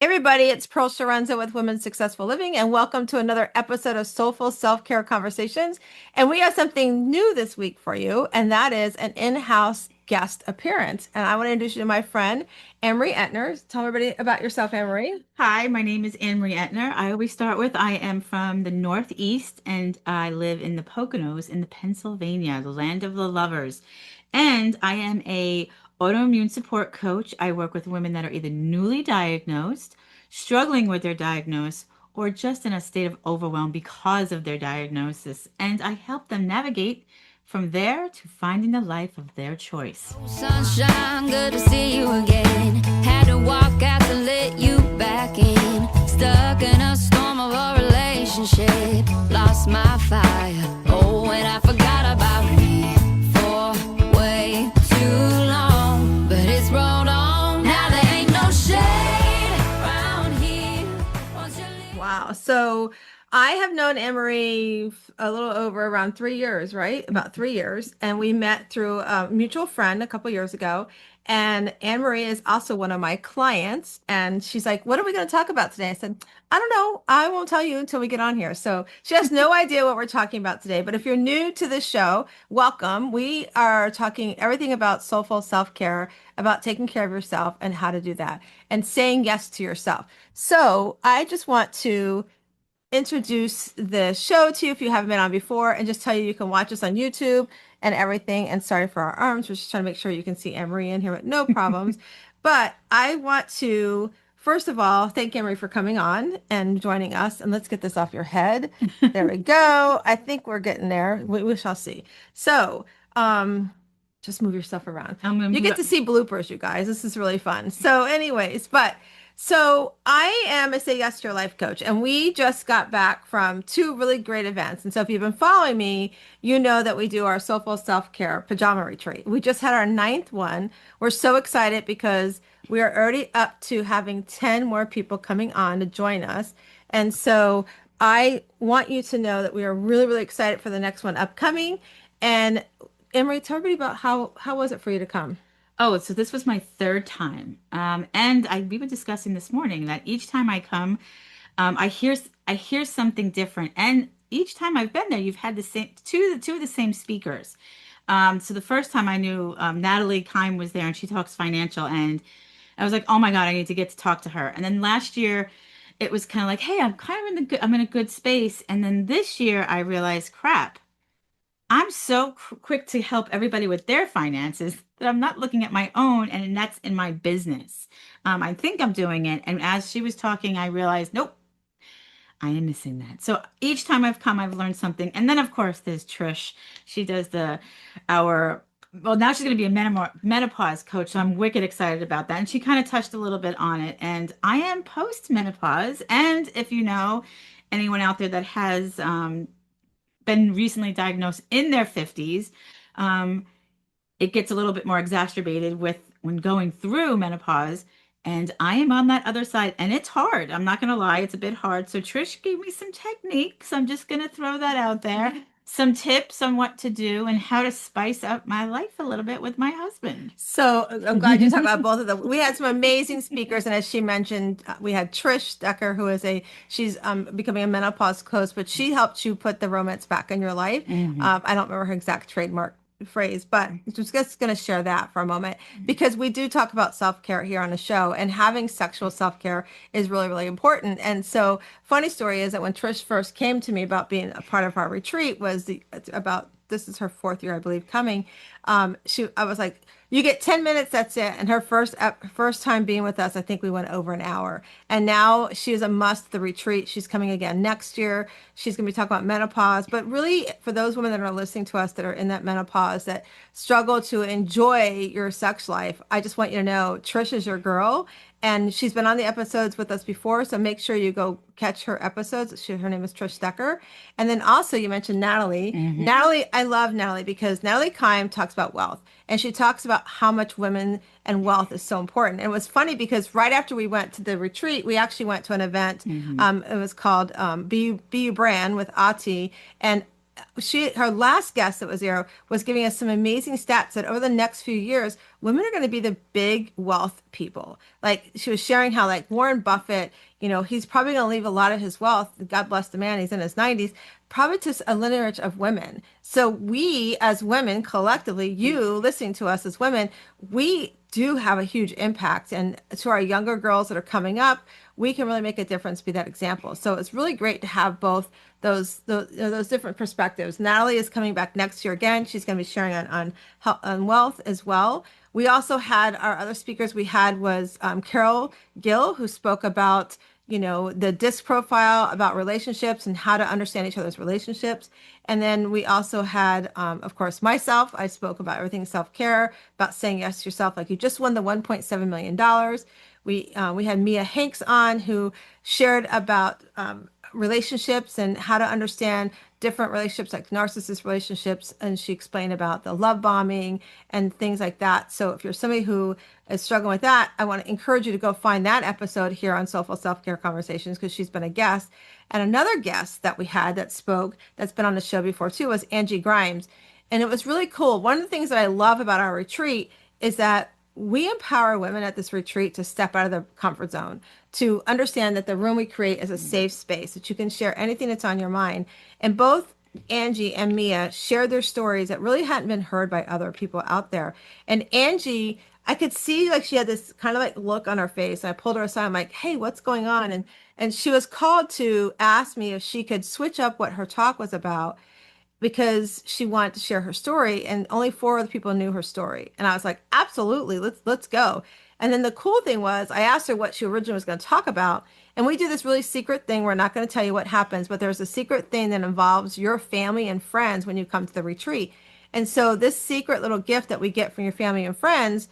Everybody, it's Pearl Sharenza with Women's Successful Living, and welcome to another episode of Soulful Self-Care Conversations. And we have something new this week for you, and that is an in-house guest appearance. And I want to introduce you to my friend, Annmarie Entner. Tell everybody about yourself, Annmarie. Hi, my name is Annmarie Entner. I always start with I am from the Northeast and I live in the Poconos in the Pennsylvania, the land of the lovers. And I am a autoimmune support coach. I work with women that are either newly diagnosed, struggling with their diagnosis, or just in a state of overwhelm because of their diagnosis. And I help them navigate from there to finding the life of their choice. Sunshine, good to see you again. Had to walk out to let you back in. Stuck in a storm of a relationship. Lost my fire. Oh, and I forgot about me for way too long. But it's rolled on. Now there ain't no shade around here. Wow. So I have known Annmarie a little over around 3 years, right? About 3 years. And we met through a mutual friend a couple years ago. And Annmarie is also one of my clients. And she's like, "What are we going to talk about today?" I said, "I don't know. I won't tell you until we get on here." So she has no idea what we're talking about today. But if you're new to this show, welcome. We are talking everything about soulful self-care, about taking care of yourself and how to do that, and saying yes to yourself. So I just want to introduce the show to you if you haven't been on before, and just tell you can watch us on YouTube and everything. And sorry for our arms. We're just trying to make sure you can see Annmarie in here with no problems. But I want to, first of all, thank Annmarie for coming on and joining us. And let's get this off your head. There we go. I think we're getting there. We shall see. So, just move yourself around. I'm gonna You move get up. to see bloopers, you guys. This is really fun. So, anyways, so I am a Say Yes to Your Life coach, and we just got back from two really great events. And so if you've been following me, you know that we do our Soulful Self-Care Pajama Retreat. We just had our ninth one. We're so excited because we are already up to having 10 more people coming on to join us. And so I want you to know that we are really, really excited for the next one upcoming. And Emery, tell everybody about how was it for you to come? Oh, so this was my third time. And we were discussing this morning that each time I come, I hear something different. And each time I've been there, you've had the same two of the same speakers. So the first time I knew Natalie Kime was there and she talks financial, and I was like, oh my God, I need to get to talk to her. And then last year it was kind of like, hey, I'm kind of I'm in a good space. And then this year I realized, crap. I'm so quick to help everybody with their finances that I'm not looking at my own, and that's in my business. I think I'm doing it. And as she was talking, I realized, nope, I am missing that. So each time I've come, I've learned something. And then, of course, there's Trish. She does well, now she's going to be a menopause coach. So I'm wicked excited about that. And she kind of touched a little bit on it. And I am post menopause. And if you know anyone out there that has, been recently diagnosed in their 50s, um, it gets a little bit more exacerbated with when going through menopause. And I am on that other side, and it's hard. I'm not going to lie, it's a bit hard. So Trish gave me some techniques. I'm just going to throw that out there. Some tips on what to do and how to spice up my life a little bit with my husband. So I'm glad you talked about both of them. We had some amazing speakers, and as she mentioned, we had Trish Decker, who is she's becoming a menopause coach, but she helped you put the romance back in your life. Mhm. I don't remember her exact trademark phrase, but just going to share that for a moment because we do talk about self-care here on the show, and having sexual self-care is really, really important. And so, funny story is that when Trish first came to me about being a part of our retreat, about this is her fourth year, I believe, coming. I was like, "You get 10 minutes, that's it." And her first time being with us, I think we went over an hour. And now she is a must, the retreat. She's coming again next year. She's going to be talking about menopause. But really, for those women that are listening to us that are in that menopause that struggle to enjoy your sex life, I just want you to know Trish is your girl. And she's been on the episodes with us before, so make sure you go catch her episodes. Her name is Trish Decker. And then also you mentioned Natalie. Mhm. Natalie, I love Natalie because Natalie Kime talks about wealth, and she talks about how much women and wealth is so important. And it was funny because right after we went to the retreat, we actually went to an event. Mhm. It was called Be You Brand with Ati, and her last guest that was there was giving us some amazing stats that over the next few years, women are going to be the big wealth people. Like she was sharing how like Warren Buffett, he's probably going to leave a lot of his wealth. God bless the man, he's in his 90s, probably to a lineage of women. So we as women collectively, you listening to us as women, we do have a huge impact. And to our younger girls that are coming up, we can really make a difference, be that example. So it's really great to have both those different perspectives. Natalie is coming back next year again. She's going to be sharing on wealth as well. We also had our other speakers. We had was Carol Gill, who spoke about the disc profile, about relationships and how to understand each other's relationships. And then we also had, of course, myself. I spoke about everything self-care, about saying yes to yourself, like you just won the $1.7 million. We had Mia Hanks on, who shared about relationships and how to understand different relationships, like narcissist relationships, and she explained about the love bombing and things like that. So if you're somebody who is struggling with that, I want to encourage you to go find that episode here on Soulful Self-Care Conversations, because she's been a guest. And another guest that we had that spoke, that's been on the show before too, was Angie Grimes. And it was really cool. One of the things that I love about our retreat is that we empower women at this retreat to step out of their comfort zone, to understand that the room we create is a safe space, that you can share anything that's on your mind. And both Angie and Mia shared their stories that really hadn't been heard by other people out there. And Angie, I could see like she had this kind of like look on her face. And I pulled her aside. I'm like, hey, what's going on? And she was called to ask me if she could switch up what her talk was about, because she wanted to share her story, and only four other people knew her story. And I was like, absolutely, let's go. And then the cool thing was I asked her what she originally was going to talk about. And we do this really secret thing. We're not going to tell you what happens, but there's a secret thing that involves your family and friends when you come to the retreat. And so this secret little gift that we get from your family and friends,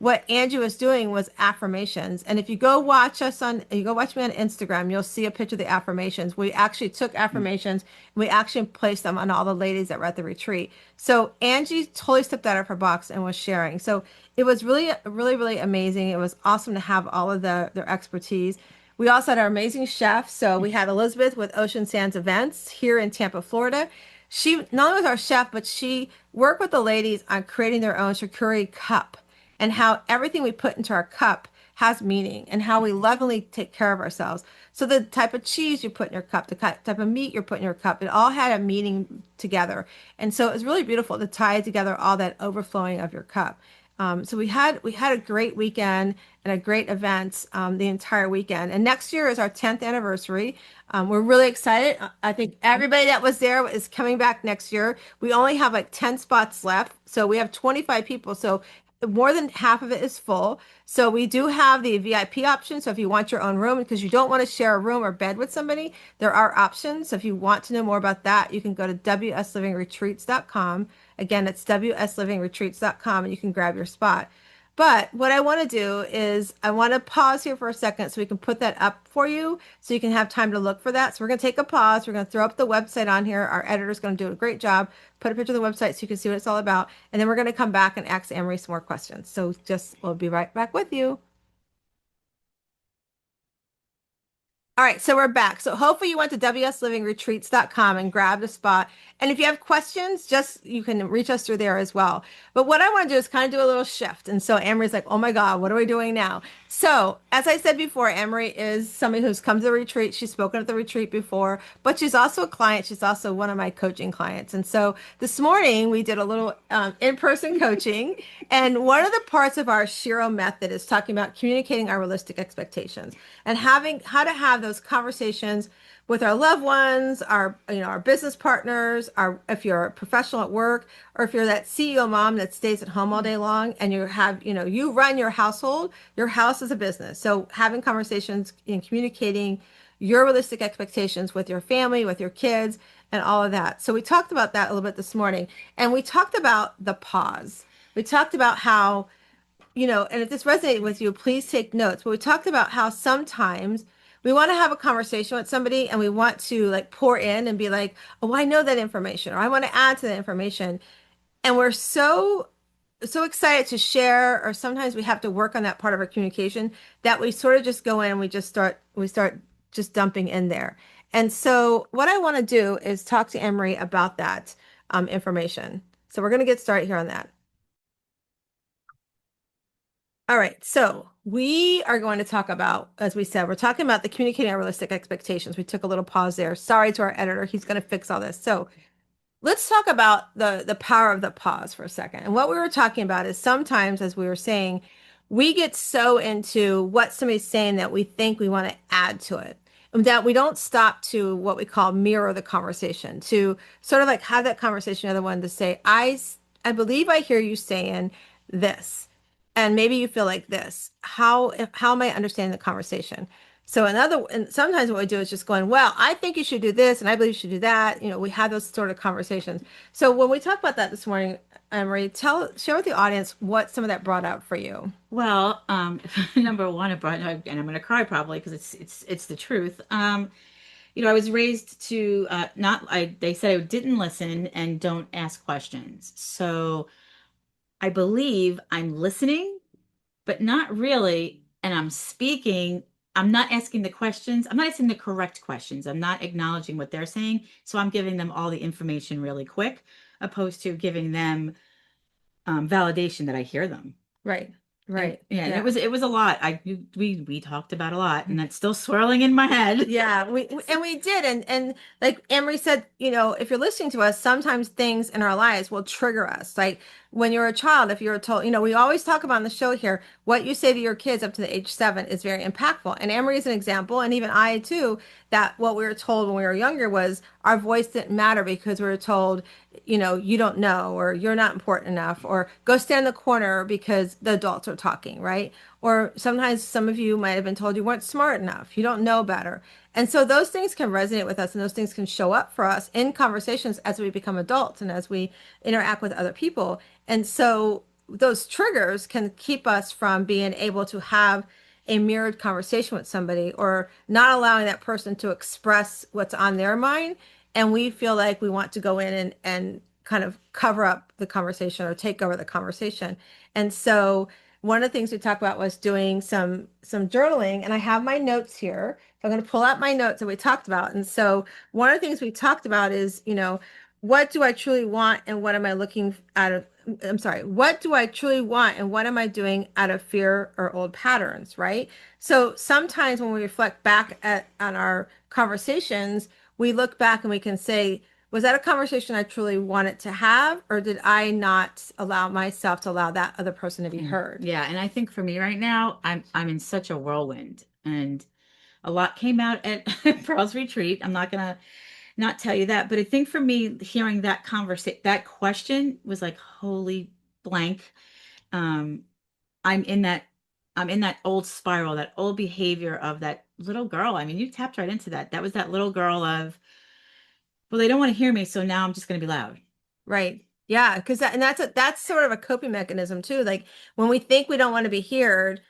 what Angie was doing was affirmations. And if you go watch us on, you go watch me on Instagram, you'll see a picture of the affirmations. We actually took affirmations and we actually placed them on all the ladies that were at the retreat. So Angie totally stepped out of her box and was sharing. So it was really, really, really amazing. It was awesome to have all of their expertise. We also had our amazing chef. So we had Elizabeth with Ocean Sands Events here in Tampa, Florida. She not only was our chef, but she worked with the ladies on creating their own charcuterie cup, and how everything we put into our cup has meaning, and how we lovingly take care of ourselves. So the type of cheese you put in your cup, the type of meat you're putting in your cup, it all had a meaning together. And so it was really beautiful to tie together all that overflowing of your cup. So we had a great weekend and a great event the entire weekend. And next year is our 10th anniversary. We're really excited. I think everybody that was there is coming back next year. We only have like 10 spots left. So we have 25 people. So more than half of it is full. So we do have the VIP option. So if you want your own room, because you don't want to share a room or bed with somebody, there are options. So if you want to know more about that, you can go to wslivingretreats.com. Again, it's wslivingretreats.com, and you can grab your spot. But what I want to do is I want to pause here for a second so we can put that up for you so you can have time to look for that. So we're going to take a pause. We're going to throw up the website on here. Our editor's going to do a great job. Put a picture of the website so you can see what it's all about. And then we're going to come back and ask Annmarie some more questions. So we'll be right back with you. All right, so we're back. So hopefully you went to wslivingretreats.com and grabbed a spot. And if you have questions, just you can reach us through there as well. But what I want to do is kind of do a little shift. And so Annmarie's like, oh my God, what are we doing now? So as I said before, Annmarie is somebody who's come to the retreat. She's spoken at the retreat before, but she's also a client. She's also one of my coaching clients. And so this morning we did a little in-person coaching. And one of the parts of our Shiro method is talking about communicating our realistic expectations and having how to have those conversations with our loved ones, our business partners, if you're a professional at work, or if you're that CEO mom that stays at home all day long and you run your household, your house is a business. So having conversations and communicating your realistic expectations with your family, with your kids, and all of that. So we talked about that a little bit this morning, and we talked about the pause. We talked about how, and if this resonated with you, please take notes. But we talked about how sometimes we want to have a conversation with somebody and we want to like pour in and be like, oh, I know that information, or I want to add to that information. And we're so excited to share, or sometimes we have to work on that part of our communication that we sort of just go in and we start just dumping in there. And so what I want to do is talk to Annmarie about that information. So we're going to get started here on that. All right, so we are going to talk about, as we said, we're talking about the communicating unrealistic expectations. We took a little pause there. Sorry to our editor, he's going to fix all this. So let's talk about the power of the pause for a second. And what we were talking about is sometimes, as we were saying, we get so into what somebody's saying that we think we want to add to it, and that we don't stop to what we call mirror the conversation, to sort of like have that conversation with the other one to say, I believe I hear you saying this, and maybe you feel like this. How am I understanding the conversation? So and sometimes what we do is just going, well, I think you should do this, and I believe you should do that. You know, we have those sort of conversations. So when we talk about that this morning, Marie, share with the audience what some of that brought out for you. Well, number one, it brought, and I'm going to cry probably because it's the truth. I was raised to not. They said I didn't listen and don't ask questions. So I believe I'm listening, but not really. And I'm speaking. I'm not asking the questions. I'm not asking the correct questions. I'm not acknowledging what they're saying. So I'm giving them all the information really quick, opposed to giving them validation that I hear them. Right, And right, yeah, and it yeah. was it was a lot. We talked about a lot, and that's still swirling in my head. Yeah, and we did, and like Emery said, if you're listening to us, sometimes things in our lives will trigger us. Like when you're a child, if you're told, we always talk about on the show here, what you say to your kids up to the age 7 is very impactful. And Emery is an example, and even I too, that what we were told when we were younger was our voice didn't matter because we were told, you don't know, or you're not important enough, or go stand in the corner because the adults are talking, right? Or sometimes some of you might have been told you weren't smart enough, you don't know better. And so those things can resonate with us, and those things can show up for us in conversations as we become adults and as we interact with other people. And so those triggers can keep us from being able to have a mirrored conversation with somebody, or not allowing that person to express what's on their mind. And we feel like we want to go in and kind of cover up the conversation or take over the conversation. And so one of the things we talked about was doing some journaling, and I have my notes here. So I'm going to pull out my notes that we talked about. And so one of the things we talked about is, what do I truly want, and what am I looking out of? I'm sorry, what do I truly want, and what am I doing out of fear or old patterns, right? So sometimes when we reflect back on our conversations, we look back and we can say, was that a conversation I truly wanted to have, or did I not allow myself to allow that other person to be heard? Yeah, and I think for me right now, I'm in such a whirlwind, and a lot came out at Pearl's retreat. I'm not gonna not tell you that, but I think for me, hearing that conversation, that question was like, holy blank. Um, I'm in that I'm in that old spiral, that old behavior of that little girl. I mean, you tapped right into that. That was that little girl of, well, they don't want to hear me, so now I'm just gonna be loud. Right. Yeah, because that's sort of a coping mechanism too. Like when we think we don't want to be heard,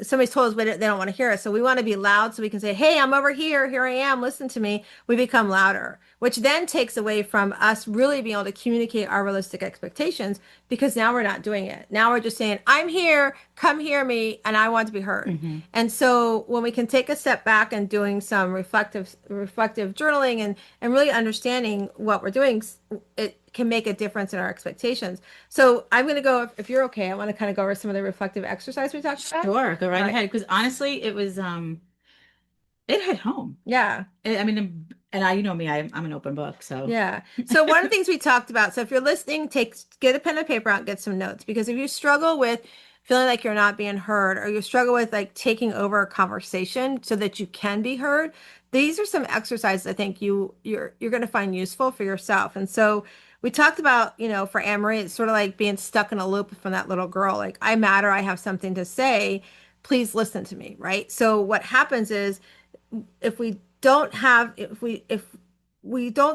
somebody's told us they don't want to hear us. So we want to be loud so we can say, "Hey, I'm over here. Here I am. Listen to me." We become louder, which then takes away from us really being able to communicate our realistic expectations, because now we're not doing it. Now we're just saying, "I'm here. Come hear me, and I want to be heard." Hmm. And so when we can take a step back and doing some reflective journaling, and really understanding what we're doing, it can make a difference in our expectations. So I'm going to go, if you're okay, I want to kind of go over some of the reflective exercise we talked about. Sure, go All right right. ahead. Because honestly, it hit home. Yeah. I mean, and you know me, I'm an open book, so. Yeah. So one of the things we talked about, so if you're listening, get a pen and paper out and get some notes, because if you struggle with feeling like you're not being heard, or you struggle with like taking over a conversation so that you can be heard, these are some exercises I think you're going to find useful for yourself. And so we talked about, for Annmarie, it's sort of like being stuck in a loop from that little girl. Like, I matter, I have something to say, please listen to me, right? So what happens is, if we don't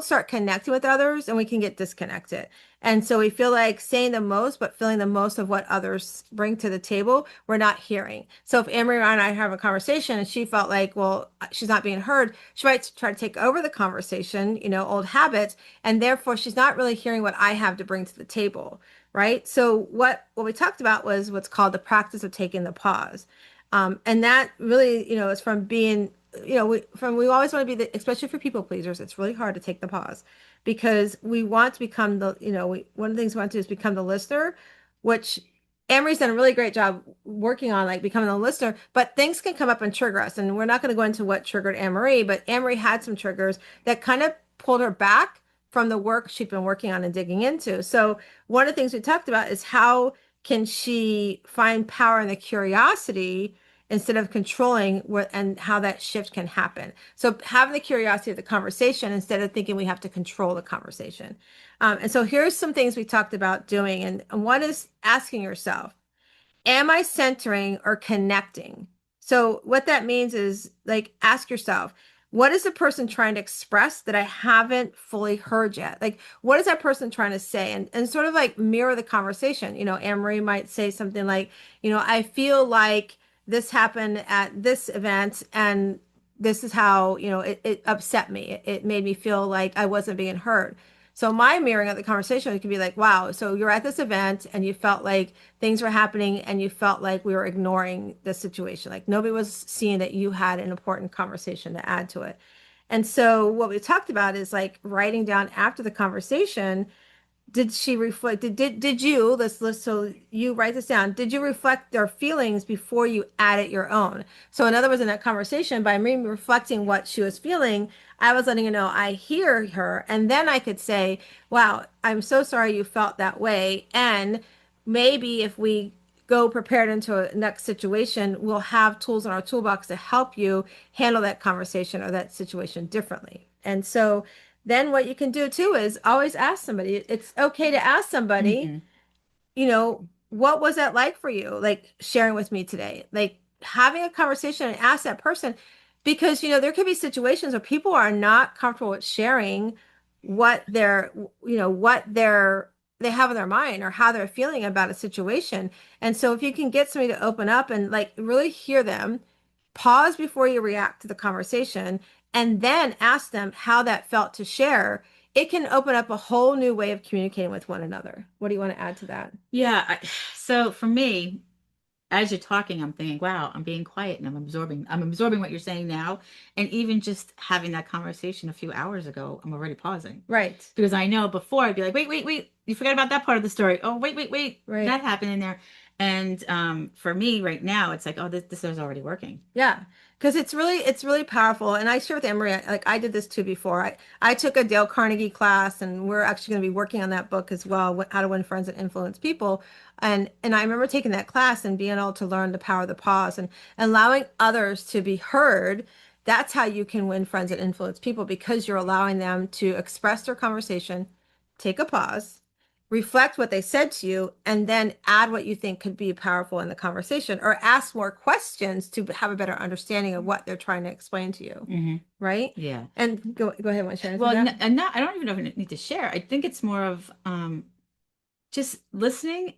start connecting with others, and we can get disconnected. And so we feel like saying the most, but feeling the most of what others bring to the table, we're not hearing. So if Emery and I have a conversation and she felt like, well, she's not being heard, she might try to take over the conversation, old habits, and therefore she's not really hearing what I have to bring to the table, right? So what we talked about was what's called the practice of taking the pause. And that really, is from being we always want to be especially for people pleasers, it's really hard to take the pause because we want to become one of the things we want to do is become the listener, which Amory's done a really great job working on, like becoming a listener, but things can come up and trigger us. And we're not going to go into what triggered Amory, but Amory had some triggers that kind of pulled her back from the work she'd been working on and digging into. So one of the things we talked about is how can she find power in the curiosity instead of controlling what and how that shift can happen. So having the curiosity of the conversation instead of thinking we have to control the conversation. And so here's some things we talked about doing. And one is asking yourself, am I centering or connecting? So what that means is like ask yourself, what is the person trying to express that I haven't fully heard yet? Like, what is that person trying to say? And sort of like mirror the conversation. Anne-Marie might say something like, I feel like this happened at this event and this is how, it upset me. It made me feel like I wasn't being heard. So my mirroring of the conversation could be like, wow, so you're at this event and you felt like things were happening and you felt like we were ignoring the situation. Like nobody was seeing that you had an important conversation to add to it. And so what we talked about is like writing down after the conversation, did she reflect did you let's so you write this down, did you reflect their feelings before you added your own? So in other words, in that conversation, by me reflecting what she was feeling, I was letting her know I hear her, and then I could say, wow, I'm so sorry you felt that way, and maybe if we go prepared into a next situation, we'll have tools in our toolbox to help you handle that conversation or that situation differently. And so then what you can do too is always ask somebody. It's okay to ask somebody, Hmm. what was that like for you? Like sharing with me today, like having a conversation and ask that person, because, there could be situations where people are not comfortable with sharing what they have in their mind or how they're feeling about a situation. And so if you can get somebody to open up and like really hear them, pause before you react to the conversation, and then ask them how that felt to share, it can open up a whole new way of communicating with one another. What do you want to add to that? Yeah. So for me, as you're talking, I'm thinking, wow, I'm being quiet and I'm absorbing what you're saying now. And even just having that conversation a few hours ago, I'm already pausing Right. because I know before I'd be like, wait, wait, wait, you forgot about that part of the story. Oh, wait, wait, wait, Right. that happened in there. And for me right now, it's like, oh, this is already working. Yeah, because it's really powerful. And I share with Emery, like I did this too before. I took a Dale Carnegie class, and we're actually going to be working on that book as well, How to Win Friends and Influence People. And I remember taking that class and being able to learn the power of the pause and allowing others to be heard. That's how you can win friends and influence people, because you're allowing them to express their conversation, take a pause, reflect what they said to you, and then add what you think could be powerful in the conversation, or ask more questions to have a better understanding of what they're trying to explain to you. Hmm. Right. Yeah. And go ahead, want to share anything Well, with that? and not, I don't even know if I need to share. I think it's more of just listening,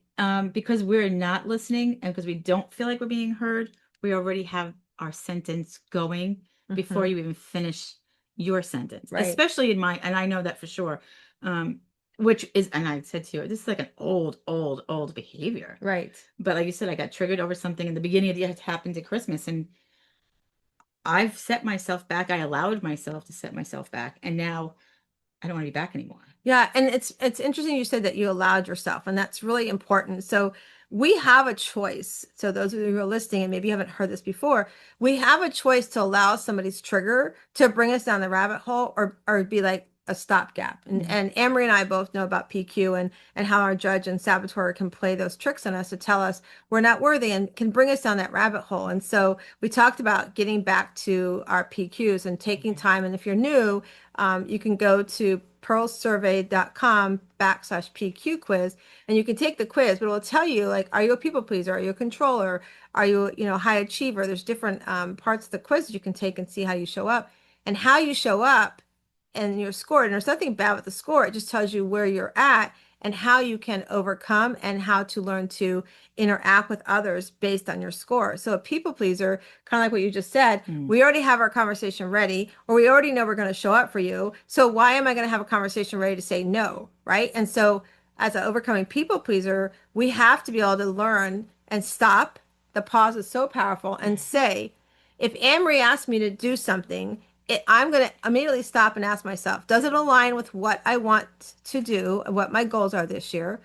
because we're not listening and because we don't feel like we're being heard, we already have our sentence going before Hmm. you even finish your sentence, Right. especially in my, and I know that for sure. um which is, and I said to you, this is like an old behavior. Right. But like you said, I got triggered over something in the beginning of the year. It happened at Christmas, and I've set myself back. I allowed myself to set myself back, and now I don't want to be back anymore. Yeah, and it's interesting you said that you allowed yourself, and that's really important. So we have a choice. So those of you who are listening and maybe you haven't heard this before, we have a choice to allow somebody's trigger to bring us down the rabbit hole, or be like a stopgap. And Mhm. and Amory and I both know about PQ and how our judge and saboteur can play those tricks on us to tell us we're not worthy and can bring us down that rabbit hole. And so we talked about getting back to our PQs and taking Okay. time. And if you're new, you can go to pearlsurvey.com/PQ quiz, and you can take the quiz, but it will tell you, like, are you a people pleaser? Are you a controller? Are you, high achiever? There's different parts of the quiz you can take and see how you show up, and how you show up and your score. And there's nothing bad with the score. It just tells you where you're at and how you can overcome and how to learn to interact with others based on your score. So a people pleaser, kind of like what you just said, Mm. we already have our conversation ready, or we already know we're going to show up for you. So why am I going to have a conversation ready to say no? Right. And so as an overcoming people pleaser, we have to be able to learn and stop. The pause is so powerful, and say, if Anne-Marie asks me to do something, I'm going to immediately stop and ask myself, does it align with what I want to do, what my goals are this year?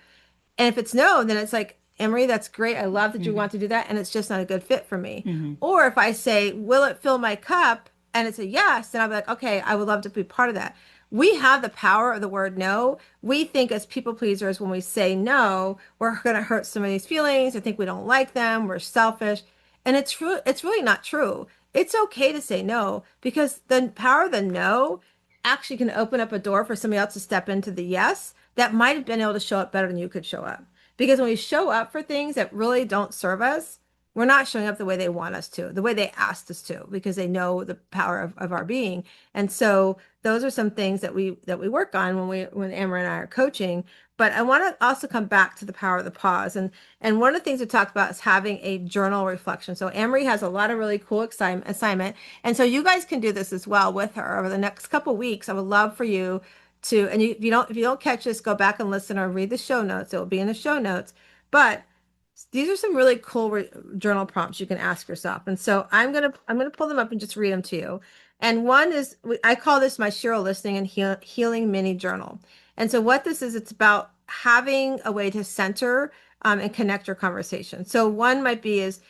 And if it's no, then it's like, Emery, that's great. I love that you Hmm. want to do that. And it's just not a good fit for me. Hmm. Or if I say, will it fill my cup? And it's a yes, then I'll be like, okay, I would love to be part of that. We have the power of the word no. We think as people pleasers, when we say no, we're going to hurt somebody's feelings. I think we don't like them. We're selfish. And it's true. It's really not true. It's okay to say no because the power of the no actually can open up a door for somebody else to step into the yes that might have been able to show up better than you could show up. Because when we show up for things that really don't serve us, we're not showing up the way they want us to, the way they asked us to, because they know the power of our being. And so those are some things that we work on when Amber and I are coaching. But I want to also come back to the power of the pause. And one of the things we talked about is having a journal reflection. So Amory has a lot of really cool assignment. And so you guys can do this as well with her over the next couple weeks. I would love for you to, and if you don't catch this, go back and listen or read the show notes. It will be in the show notes. But these are some really cool journal prompts you can ask yourself. And so I'm gonna pull them up and just read them to you. And one is I call this my Cheryl listening and healing mini journal. And so what this is, it's about having a way to center and connect your conversation. So one might be is,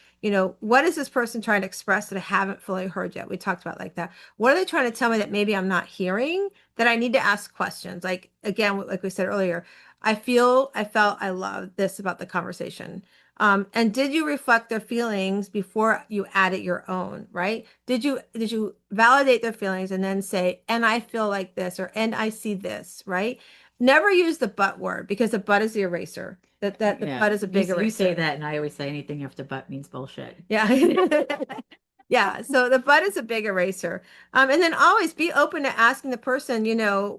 what is this person trying to express that I haven't fully heard yet? We talked about like that. What are they trying to tell me that maybe I'm not hearing that I need to ask questions? Like again, like we said earlier, I felt I loved this about the conversation. And did you reflect their feelings before you added your own, right? Did you validate their feelings and then say, and I feel like this, or and I see this, right? Never use the but word because the but is the eraser. That the Yeah. but is a big You say eraser. that, and I always say anything after but means bullshit. Yeah. Yeah. So the butt is a big eraser. And then always be open to asking the person,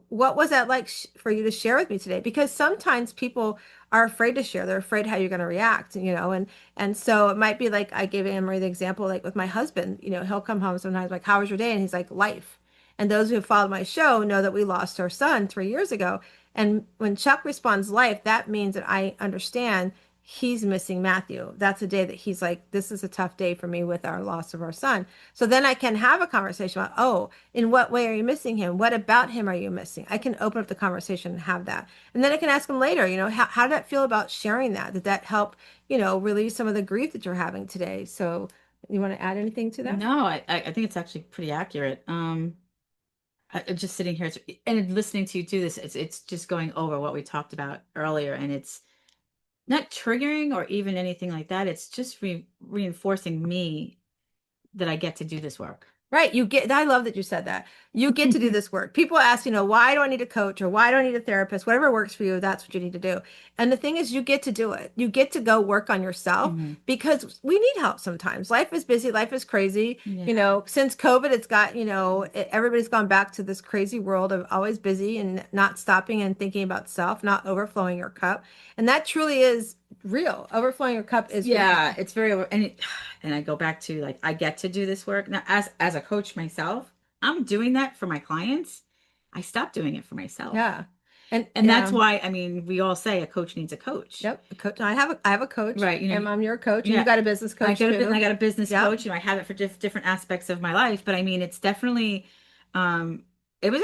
what was that like for you to share with me today? Because sometimes people are afraid to share. They're afraid how you're going to react, and so it might be like I gave Anne Marie the example, like with my husband, he'll come home sometimes like, how was your day? And he's like, life. And those who have followed my show know that we lost our son 3 years ago. And when Chuck responds life, that means that I understand he's missing Matthew. That's a day that he's like, this is a tough day for me with our loss of our son. So then I can have a conversation about, oh, in what way are you missing him? What about him are you missing? I can open up the conversation and have that. And then I can ask him later, how did that feel about sharing that? Did that help, relieve some of the grief that you're having today? So you want to add anything to that? No, I think it's actually pretty accurate. Just sitting here and listening to you do this, it's just going over what we talked about earlier, and it's not triggering or even anything like that. It's just reinforcing me that I get to do this work. Right. I love that you said that. You get to do this work. People ask, why do I need a coach or why do I need a therapist? Whatever works for you, that's what you need to do. And the thing is, you get to do it. You get to go work on yourself Hmm. because we need help sometimes. Life is busy, life is crazy. Yeah. Since COVID, it's got, everybody's gone back to this crazy world of always busy and not stopping and thinking about self, not overflowing your cup. And that truly is real. Overflowing your cup is real. Yeah, it's very and I go back to like I get to do this work now as a coach myself. I'm doing that for my clients. I stopped doing it for myself. Yeah. And And that's why, I mean, we all say a coach needs a coach. Yep, a coach. I have a coach, Right, and I'm your coach, and you yeah. got a business coach I too. got a business Yep. coach, I have it for different aspects of my life, but I mean, it's definitely um it was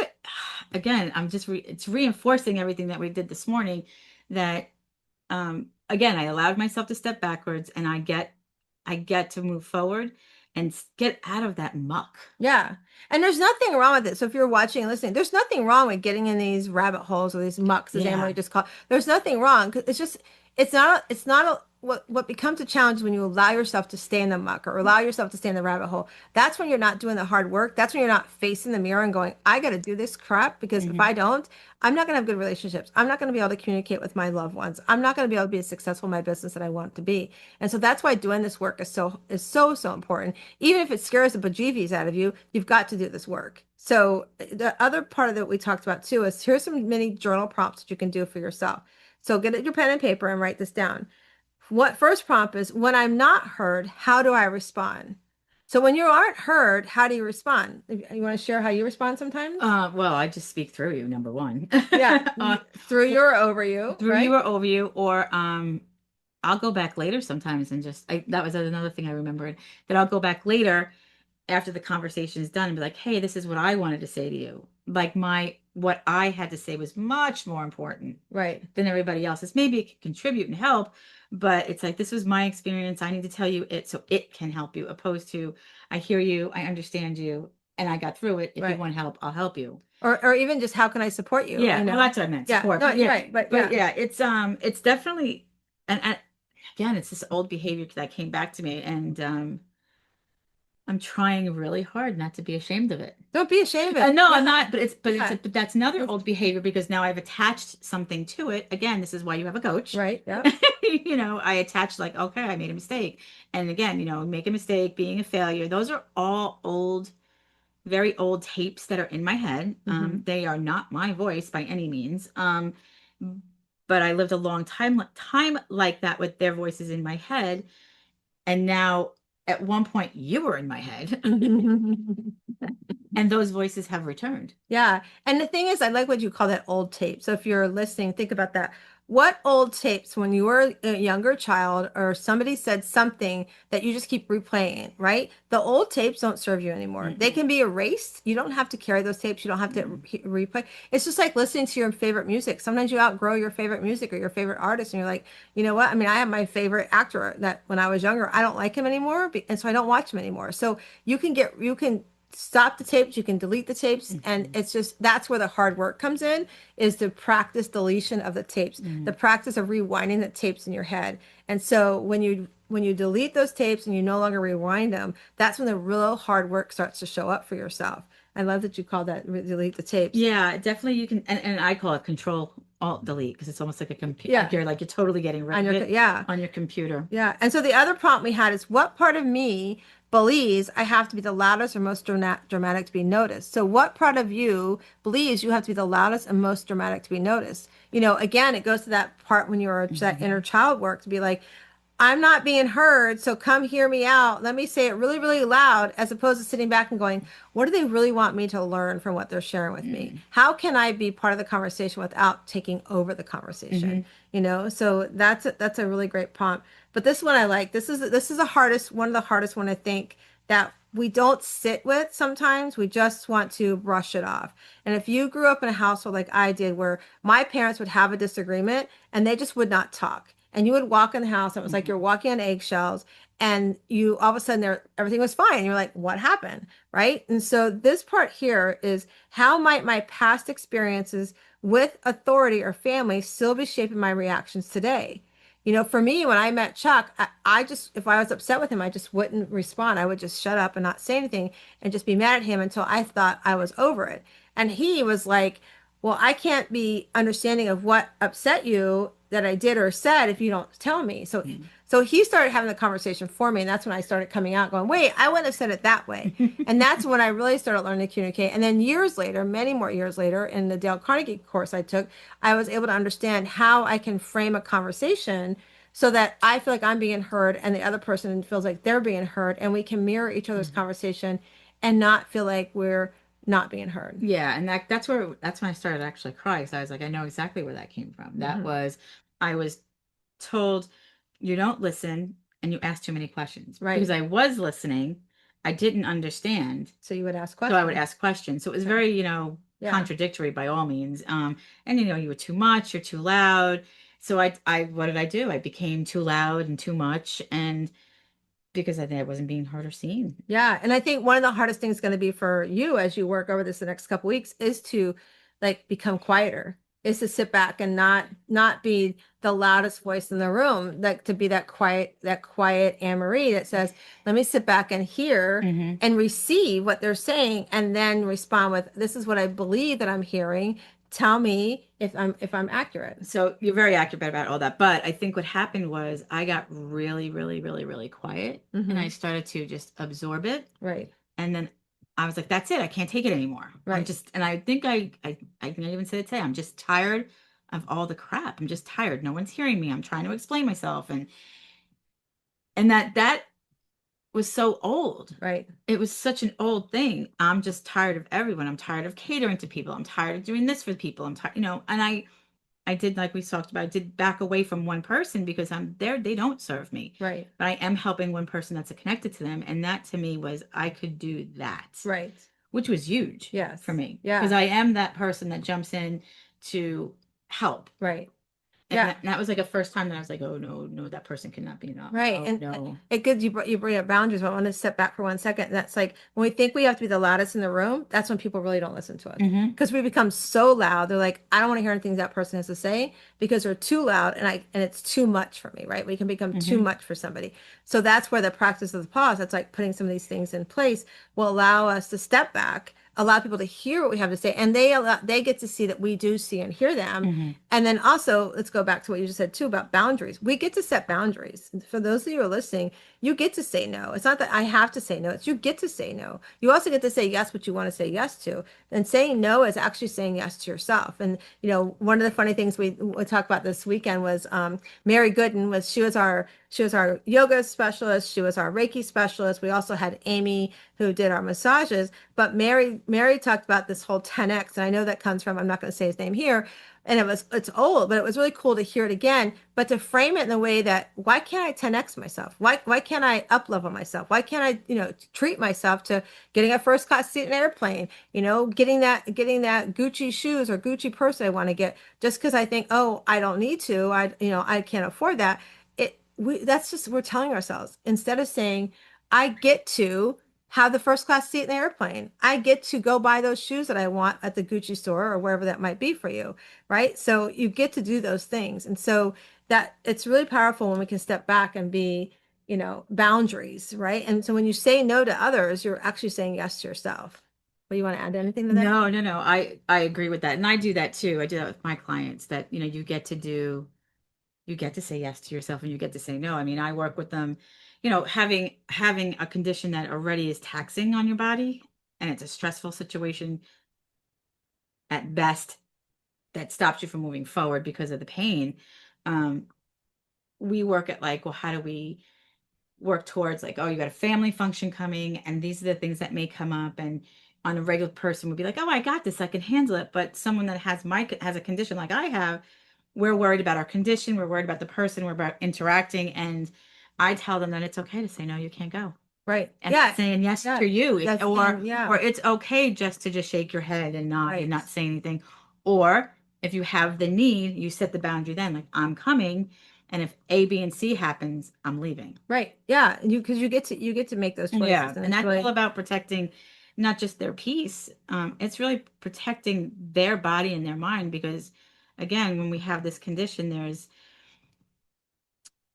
again, it's reinforcing everything that we did this morning that again, I allowed myself to step backwards and I get to move forward and get out of that muck. Yeah. And there's nothing wrong with it. So if you're watching and listening, there's nothing wrong with getting in these rabbit holes or these mucks, as Emily Yeah. just called. There's nothing wrong. 'Cause what becomes a challenge when you allow yourself to stay in the muck or allow yourself to stay in the rabbit hole. That's when you're not doing the hard work. That's when you're not facing the mirror and going, I got to do this crap because if Hmm. I don't, I'm not going to have good relationships. I'm not going to be able to communicate with my loved ones. I'm not going to be able to be as successful in my business that I want to be. And so that's why doing this work is so important. Even if it scares the bejeebies out of you, you've got to do this work. So the other part of it we talked about too is here's some mini journal prompts that you can do for yourself. So get your pen and paper and write this down. What first prompt is when I'm not heard, how do I respond? So when you aren't heard, how do you respond? You want to share how you respond sometimes? Well, I just speak through you, number one. Yeah, uh, through you or over you, through you right? or over you, or I'll go back later sometimes and that was another thing I remembered that I'll go back later after the conversation is done and be like, hey, this is what I wanted to say to you. Like what I had to say was much more important Right. than everybody else's. Maybe it can contribute and help, but it's like, this was my experience. I need to tell you it so it can help you, opposed to, I hear you, I understand you, and I got through it. If you Right. want help, I'll help you. Or even just how can I support you? Yeah, well, that's what I meant, Yeah. support. No, But yeah, right. But but yeah. yeah, it's definitely, and again, it's this old behavior that came back to me, and I'm trying really hard not to be ashamed of it. Don't be ashamed of it. No, Yeah. I'm not, Yeah. but that's another old behavior because now I've attached something to it. Again, this is why you have a coach. Right. Yeah. I attached like, okay, I made a mistake. And again, make a mistake, being a failure. Those are all old, very old tapes that are in my head. Mm-hmm. They are not my voice by any means. But I lived a long time like that with their voices in my head. And now at one point you were in my head and those voices have returned. Yeah. And the thing is, I like what you call that old tape. So if you're listening, think about that. What old tapes when you were a younger child or somebody said something that you just keep replaying, right? The old tapes don't serve you anymore. They Mm-mm. can be erased. You don't have to carry those tapes. You don't have to Mm-mm. replay. It's just like listening to your favorite music. Sometimes you outgrow your favorite music or your favorite artist and you're like, you know what? I mean, I have my favorite actor that when I was younger, I don't like him anymore. And so I don't watch him anymore. So you can stop the tapes, you can delete the tapes, and Mhm. it's just that's where the hard work comes in, is to practice deletion of the tapes, the Mhm. practice of rewinding the tapes in your head. And so when you delete those tapes and you no longer rewind them, that's when the real hard work starts to show up for yourself. I love that you call that delete the tapes. Yeah, definitely you can, and I call it control alt delete because it's almost like a computer, Yeah, like you're totally getting rid on of your it yeah. on your computer. Yeah. And so the other prompt we had is what part of me believes I have to be the loudest or most dramatic to be noticed? So what part of you believes you have to be the loudest and most dramatic to be noticed? Again, it goes to that part when you're that inner Mhm. child work to be like, I'm not being heard, so come hear me out. Let me say it really, really loud, as opposed to sitting back and going, what do they really want me to learn from what they're sharing with me? Mhm. How can I be part of the conversation without taking over the conversation? Mhm. So that's a really great prompt. But this one I like. This is the hardest, one of the hardest one I think that we don't sit with sometimes. We just want to brush it off. And if you grew up in a household like I did, where my parents would have a disagreement and they just would not talk, and you would walk in the house and it was like you're Mhm. walking on eggshells, and you all of a sudden everything was fine. You're like, what happened? Right? And so this part here is, how might my past experiences with authority or family still be shaping my reactions today? For me, when I met Chuck, I just, if I was upset with him, I just wouldn't respond. I would just shut up and not say anything and just be mad at him until I thought I was over it. And he was like, well, I can't be understanding of what upset you that I did or said if you don't tell me. So he started having the conversation for me, and that's when I started coming out going, wait, I wouldn't have said it that way. And that's when I really started learning to communicate. And then years later, many more years later, in the Dale Carnegie course I took, I was able to understand how I can frame a conversation so that I feel like I'm being heard and the other person feels like they're being heard, and we can mirror each other's Mhm. conversation and not feel like we're not being heard. Yeah, and that's when I started to actually cry. So I was like, I know exactly where that came from. That Hmm. was, I was told, you don't listen and you ask too many questions. Because Right. I was listening, I didn't understand. So you would ask So I would questions. ask questions. So it was Okay. very, Yeah. contradictory by all means. And you were too much, you're too loud. So what did I do? I became too loud and too much, and because I think I wasn't being heard or seen. Yeah, and I think one of the hardest things going to be for you as you work over this the next couple weeks is to like become quieter, is to sit back and not be the loudest voice in the room, like to be that quiet Anne-Marie that says, let me sit back and hear Hmm. and receive what they're saying and then respond with, this is what I believe that I'm hearing. Tell me if I'm accurate. So you're very accurate about all that. But I think what happened was I got really, really, really, really quiet, and I Hmm. started to just absorb it. Right, And then I was like, that's it. I can't take it anymore. right. And I think I can even say it today. I'm just tired of all the crap. I'm just tired. No one's hearing me. I'm trying to explain myself. And that was so old. Right. It was such an old thing. I'm just tired of everyone. I'm tired of catering to people. I'm tired of doing this for people. I'm tired, and I did, like we talked about, I did back away from one person because I'm there, they don't serve me. Right. But I am helping one person that's connected to them. And that to me was, I could do that, Right. which was huge for Yes. me because Yeah. I am that person that jumps in to help. Right. And Yeah. that was like a first time that I was like, oh no, no, that person cannot be, no, Right. no, And no. it gives you, you bring up boundaries, but I want to step back for 1 second. That's like when we think we have to be the loudest in the room, that's when people really don't listen to us. Mm-hmm. Because we become so loud. They're like, I don't want to hear anything that person has to say because they're too loud and it's too much for me, right? We can become too Mm-hmm. much for somebody. So that's where the practice of the pause, that's like putting some of these things in place, will allow us to step back, allow people to hear what we have to say, and they get to see that we do see and hear them. Mm-hmm. And then also, let's go back to what you just said too about boundaries. We get to set boundaries. For those of you who are listening, you get to say no. It's not that I have to say no, it's you get to say no. You also get to say yes what you want to say yes to. And saying no is actually saying yes to yourself. And one of the funny things we talked about this weekend was Mary Gooden was she was our yoga specialist, she was our Reiki specialist. We also had Amy who did our massages. But Mary talked about this whole 10x, and I know that comes from, I'm not going to say his name here, and it's old, but it was really cool to hear it again, but to frame it in the way that, why can't I 10x myself? Why can't I up level myself? Why can't I treat myself to getting a first class seat in an airplane, getting that Gucci shoes or Gucci purse I want to get, just because I think, oh, I don't need to, I can't afford that. That's just, we're telling ourselves, instead of saying, I get to have the first class seat in the airplane, I get to go buy those shoes that I want at the Gucci store or wherever that might be for you, right? So you get to do those things. And so that it's really powerful when we can step back and be, boundaries, right? And so when you say no to others, you're actually saying yes to yourself. Well, you want to add anything to that? No, no, no. I agree with that. And I do that too. I do that with my clients that, you get to say yes to yourself and you get to say no. I mean, I work with them, having a condition that already is taxing on your body and it's a stressful situation at best that stops you from moving forward because of the pain. Um, we work at like, well, how do we work towards like, oh, you got a family function coming, and these are the things that may come up. And on a regular person would be like, oh, I got this, I can handle it. But someone that has a condition like I have, we're worried about our condition, we're worried about the person, we're about interacting. And I tell them that it's okay to say no, you can't go. Right. And Yeah. that's saying yes Yeah. to you. That's Or saying, yeah. it's okay to just shake your head and nod and Right. not say anything. Or if you have the need, you set the boundary then, like, I'm coming, and if A, B, and C happens, I'm leaving. Right. Yeah. Because you get to make those Yeah, choices, and and it's that's all really about protecting not just their peace. It's really protecting their body and their mind because, again, when we have this condition, there's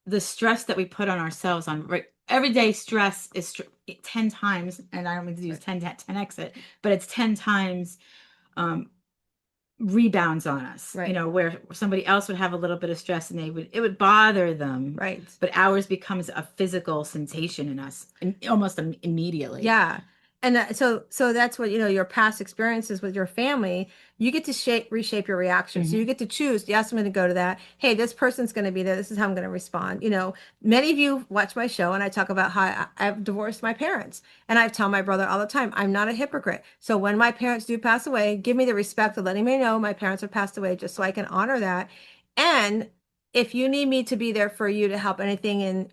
the stress that we put on ourselves on everyday stress is 10 times, and I don't mean to use right. 10 exit, but it's 10 times um, rebounds on us, Right. where somebody else would have a little bit of stress and it would bother them, Right. but ours becomes a physical sensation in us and almost immediately. Yeah. And so that's what, your past experiences with your family, you get to reshape your reaction. So you Hmm. get to choose, yes, I'm going to go to that. Hey, this person's going to be there. This is how I'm going to respond. Many of you watch my show and I talk about how I've divorced my parents. And I tell my brother all the time, I'm not a hypocrite. So when my parents do pass away, give me the respect of letting me know my parents have passed away just so I can honor that. And if you need me to be there for you to help anything, and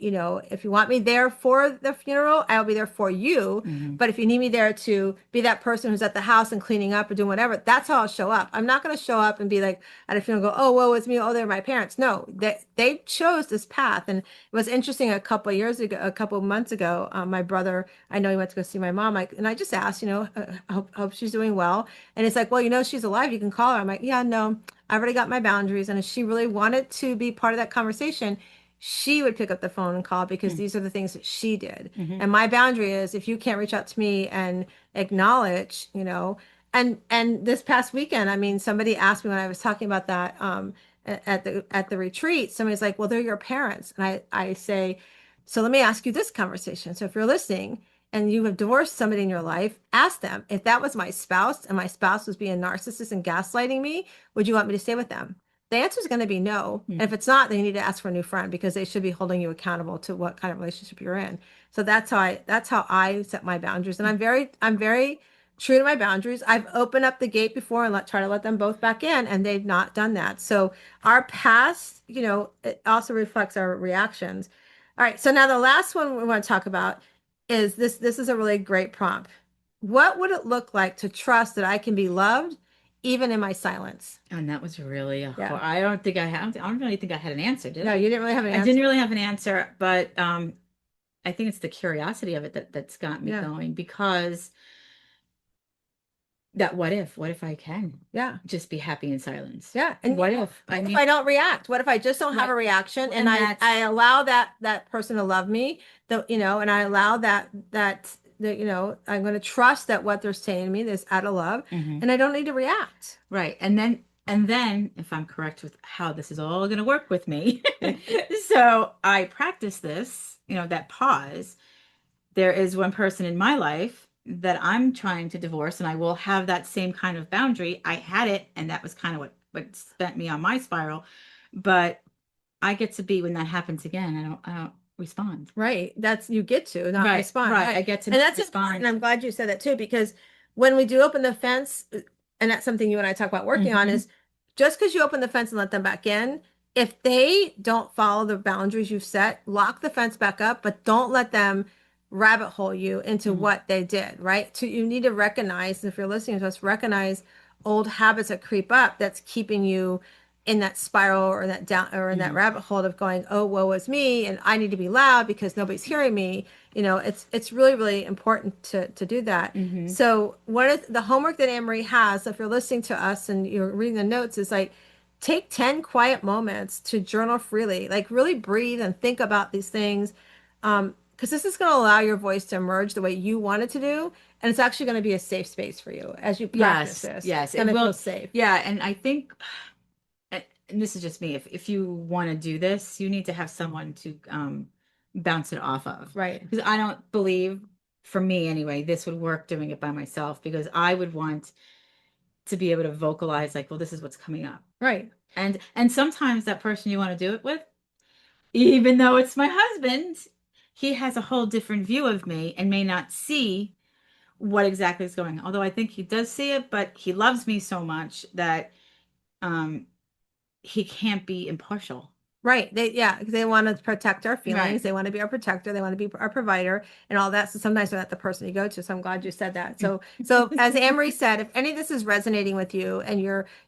if you want me there for the funeral, I'll be there for you. Hmm. But if you need me there to be that person who's at the house and cleaning up or doing whatever, that's how I'll show up. I'm not going to show up and be like at a funeral, go, oh, woe, it's me, oh, they're my parents. No, they chose this path. And it was interesting, a couple of months ago, my brother, I know he went to go see my mom, and I just asked, I hope she's doing well. And it's like, well, she's alive, you can call her. I'm like, yeah, no, I already got my boundaries. And if she really wanted to be part of that conversation, she would pick up the phone and call, because these are the things that she did. Hmm. And my boundary is, if you can't reach out to me and acknowledge, and this past weekend, I mean, somebody asked me when I was talking about that at the retreat, somebody's like, well, they're your parents. And I say, so let me ask you this conversation. So if you're listening and you have divorced somebody in your life, ask them, if that was my spouse and my spouse was being narcissist and gaslighting me, would you want me to stay with them? The answer is going to be no. And if it's not, then you need to ask for a new friend, because they should be holding you accountable to what kind of relationship you're in. So that's how I set my boundaries. And I'm very true to my boundaries. I've opened up the gate before and try to let them both back in, and they've not done that. So our past, it also reflects our reactions. All right. So now the last one we want to talk about is this. This is a really great prompt. What would it look like to trust that I can be loved even in my silence? And that was really a Yeah. I don't think I have, I don't really think I had an answer, did No, I? you didn't really have an I didn't answer. really have an answer, but I think it's the curiosity of it that's got me Yeah. going because that what if I can Yeah. just be happy in silence? Yeah. And What if? I what if mean, I don't react? What if I just don't have right. a reaction and And I that's allow that person to love me, and I allow that I'm going to trust that what they're saying to me is out of love mhm. and I don't need to react. Right. And then if I'm correct with how this is all going to work with me. So I practice this, that pause. There is one person in my life that I'm trying to divorce, and I will have that same kind of boundary. I had it, and that was kind of what sent me on my spiral. But I get to be when that happens again. I don't respond. Right. That's you get to not Right, respond. right. Right. I get to And not that's important. respond. I'm glad you said that too, because when we do open the fence, and that's something you and I talk about working on, Hmm. is just because you open the fence and let them back in, if they don't follow the boundaries you've set, lock the fence back up, but don't let them rabbit hole you into Hmm. what they did, right? So you need to recognize, if you're listening to us, recognize old habits that creep up that's keeping you in that spiral or that down or in that Hmm. rabbit hole of going, oh, woe is me, and I need to be loud because nobody's hearing me. It's really, really important to do that. Hmm. So one of the homework that Annmarie has, if you're listening to us and you're reading the notes, is like take 10 quiet moments to journal freely, like really breathe and think about these things. Because this is going to allow your voice to emerge the way you want it to do. And it's actually going to be a safe space for you as you practice Yes, this. yes, It's going it to feel will. safe. Yeah, and I think, and this is just me, if you want to do this, you need to have someone to bounce it off of. Right. Because I don't believe, for me anyway, this would work doing it by myself because I would want to be able to vocalize like, well, this is what's coming up. Right. And sometimes that person you want to do it with, even though it's my husband, he has a whole different view of me and may not see what exactly is going on. Although I think he does see it, but he loves me so much that um he can't be impartial. Right. They want to protect our feelings. Right. They want to be our protector. They want to be our provider and all that. So sometimes they're not the person you go to. So I'm glad you said that. So as Amory said, if any of this is resonating with you and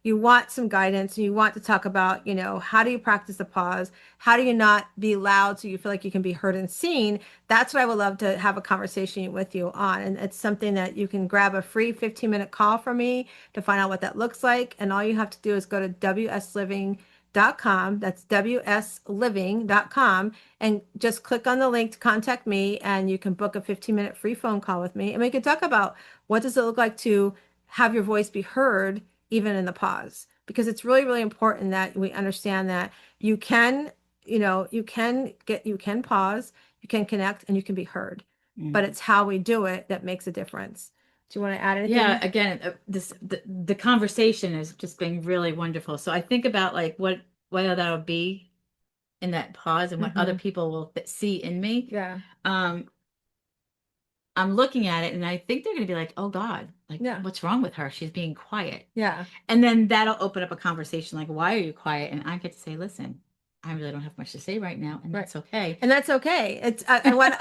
you want some guidance and you want to talk about, how do you practice the pause? How do you not be loud so you feel like you can be heard and seen? That's what I would love to have a conversation with you on. And it's something that you can grab a free 15-minute call from me to find out what that looks like. And all you have to do is go to wsliving.com. That's wsliving.com. And just click on the link to contact me, and you can book a 15-minute free phone call with me. And we can talk about what does it look like to have your voice be heard, even in the pause, because it's really, really important that we understand that you can, you can pause, you can connect, and you can be heard. But Mhm. it's how we do it that makes a difference. Do you want to add Yeah, anything? again, the conversation has just been really wonderful. So I think about like whether that'll be in that pause and what other Mm-hmm. people will see in me. Yeah. Um, I'm looking at it and I think they're going to be like, "Oh God, like Yeah. what's wrong with her? She's being quiet." Yeah. And then that'll open up a conversation like, "Why are you quiet?" And I get to say, "Listen, I really don't have much to say right now, and Right. that's okay." And that's okay. It's I want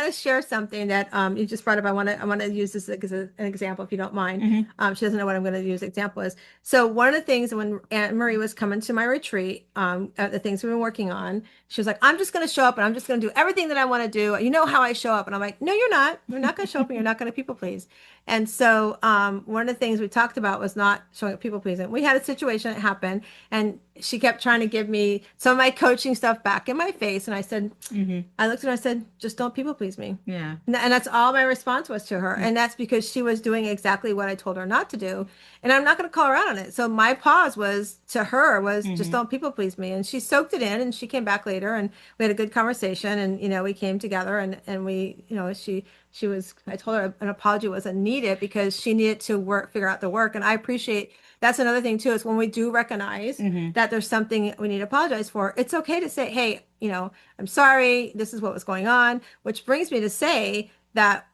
to share something that you just brought up. I want to use this as an example if you don't mind. Hmm. She doesn't know what I'm going to use example is. So one of the things when Aunt Marie was coming to my retreat, the things we've been working on, she was like, I'm just going to show up and I'm just going to do everything that I want to do. You know how I show up. And I'm like, no, you're not. You're not going to show up and you're not going to people please. And so one of the things we talked about was not showing up people pleasing. We had a situation that happened and she kept trying to give me some of my coaching stuff back in my face. And I said, Hmm. I looked at her and I said, just don't people please me. Yeah. And that's all my response was to her. And that's because she was doing exactly what I told her not to do. And I'm not going to call her out on it. So my pause was to her was just Hmm. don't people please me. And she soaked it in and she came back later and we had a good conversation and, we came together and we, she was, I told her an apology wasn't needed because she needed to figure out the work. And I appreciate that's another thing too, is when we do recognize Hmm. that there's something we need to apologize for, it's okay to say, hey, I'm sorry, this is what was going on, which brings me to say that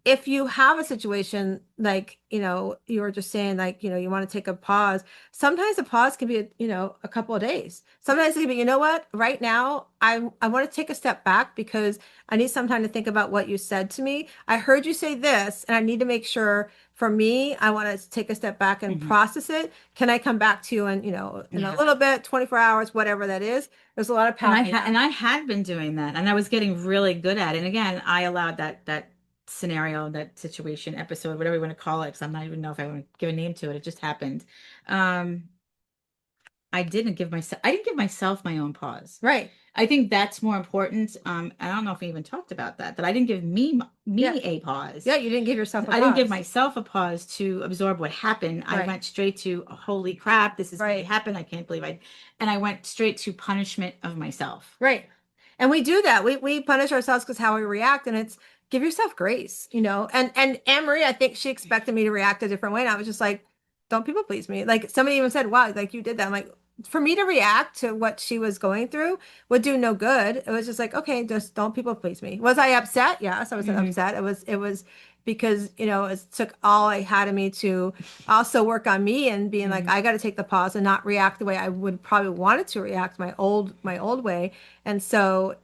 if you have a situation like, you were just saying, like, you want to take a pause, sometimes a pause can be, a couple of days. Sometimes it can be, you know what, right now, I want to take a step back because I need some time to think about what you said to me. I heard you say this, and I need to make sure for me, I want to take a step back and Hmm. process it. Can I come back to you in, in a Yeah. little bit, 24 hours, whatever that is? There's a lot of power in that. And I had been doing that, and I was getting really good at it. And again, I allowed that scenario, that situation, episode, whatever you want to call it, because I'm not even know if I want to give a name to it. It just happened. Um, I didn't give myself my own pause. Right. I think that's more important. I don't know if we even talked about that, that I didn't give Yeah. me a pause. Yeah. You didn't give yourself a I didn't give pause. myself a pause to absorb what happened. I Right. went straight to, holy crap, this is really Right. happened. I can't believe and I went straight to punishment of myself. Right. And we do that. We punish ourselves because how we react, and it's give yourself grace, And Anne-Marie, I think she expected me to react a different way. And I was just like, don't people please me. Like somebody even said, wow, like you did that. I'm like, for me to react to what she was going through would do no good. It was just like, okay, just don't people please me. Was I upset? Yes, I was Hmm. upset. It was because, it took all I had of me to also work on me and being like, Hmm. I got to take the pause and not react the way I would probably wanted to react my old way. And so,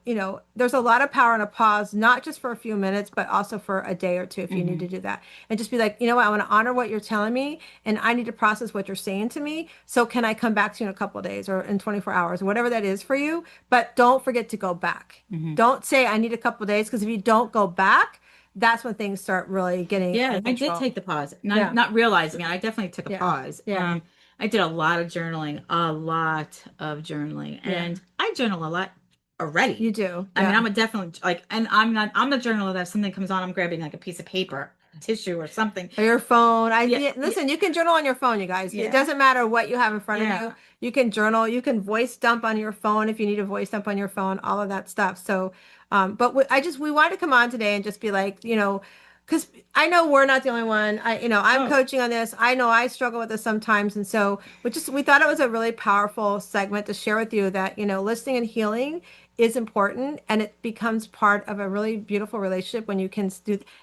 there's a lot of power in a pause, not just for a few minutes, but also for a day or two if you need to Hmm. do that. And just be like, you know what, I want to honor what you're telling me and I need to process what you're saying to me. So can I come back to you in a couple of days or in 24 hours, whatever that is for you? But don't forget to go back. Hmm. Don't say I need a couple of days, because if you don't go back, that's when things start really getting out Yeah, of I did control. take the pause. Not Yeah. not realizing it. I definitely took a Yeah. pause. Yeah. I did a lot of journaling, a lot of journaling, Yeah. and I journal a lot already. You do. I mean, Yeah. I'm a definitely like, and I'm the journaler that if something comes on, I'm grabbing like a piece of paper, tissue, or something. Or your phone. Yeah, Yeah, yeah, listen, you can journal on your phone, you guys. It yeah, doesn't matter what you have in front of you. yeah. You can journal. You can voice dump on your phone if you need a voice dump on your phone, all of that stuff. So, but we wanted to come on today and just be like, because I know we're not the only one. I'm Oh, coaching on this. I know I struggle with this sometimes. And so we thought it was a really powerful segment to share with you that, listening and healing is important, and it becomes part of a really beautiful relationship when you can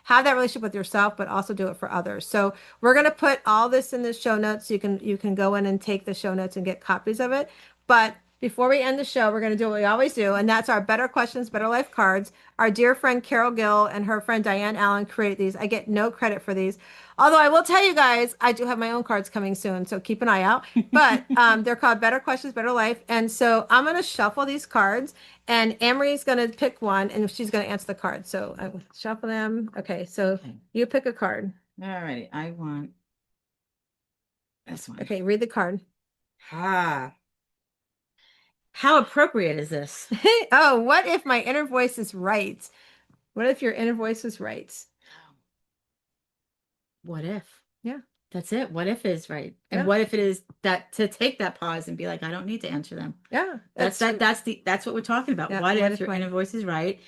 have that relationship with yourself, but also do it for others. So we're going to put all this in the show notes. So you can go in and take the show notes and get copies of it. But before we end the show, we're going to do what we always do, and that's our Better Questions, Better Life cards. Our dear friend Carol Gill and her friend Diane Allen created these. I get no credit for these. Although I will tell you guys, I do have my own cards coming soon, so keep an eye out. But they're called Better Questions, Better Life. And so I'm going to shuffle these cards, and Amory's going to pick one, and she's going to answer the card. So I will shuffle them. Okay, so okay. you pick a card. All right. I want this one. Okay, read the card. Ah, how appropriate is this? Oh, what if my inner voice is right? What if your inner voice is right? What if? Yeah, That's it. What if is right? And yeah, what if it is that to take that pause and be like, I don't need to answer them. yeah. That's what we're talking about. Yeah. What What if if your my inner voice is right?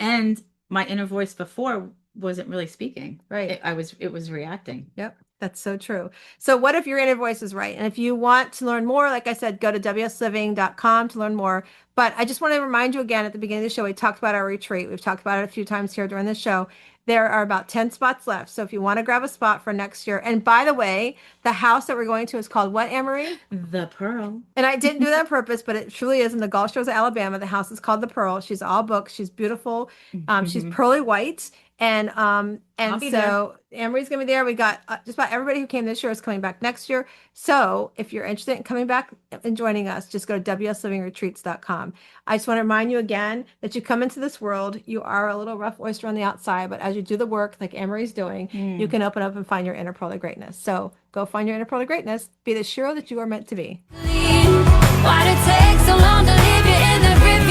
And my inner voice before wasn't really speaking. right? It was reacting. Yep, that's so true. So what if your inner voice is right? And if you want to learn more, like I said, go to wsliving.com to learn more. But I just want to remind you again, at the beginning of the show, we talked about our retreat. We've talked about it a few times here during the show. There are about 10 spots left. So if you want to grab a spot for next year, and by the way, the house that we're going to is called what, Anne-Marie? The pearl. And I didn't do that on purpose, but it truly is in the Gulf Shores of Alabama. The house is called the Pearl. She's all booked. She's beautiful. She's pearly white. And I'll and be there. so Amory's gonna be there. We got just about everybody who came this year is coming back next year. So if you're interested in coming back and joining us, just go to wslivingretreats.com. I just want to remind you again that you come into this world, you are a little rough oyster on the outside, but as you do the work like Amory's doing, you Mm. can open up and find your inner pearl of greatness. So go find your inner pearl of greatness. Be the hero that you are meant to be. Why'd it take so long to leave you in the river?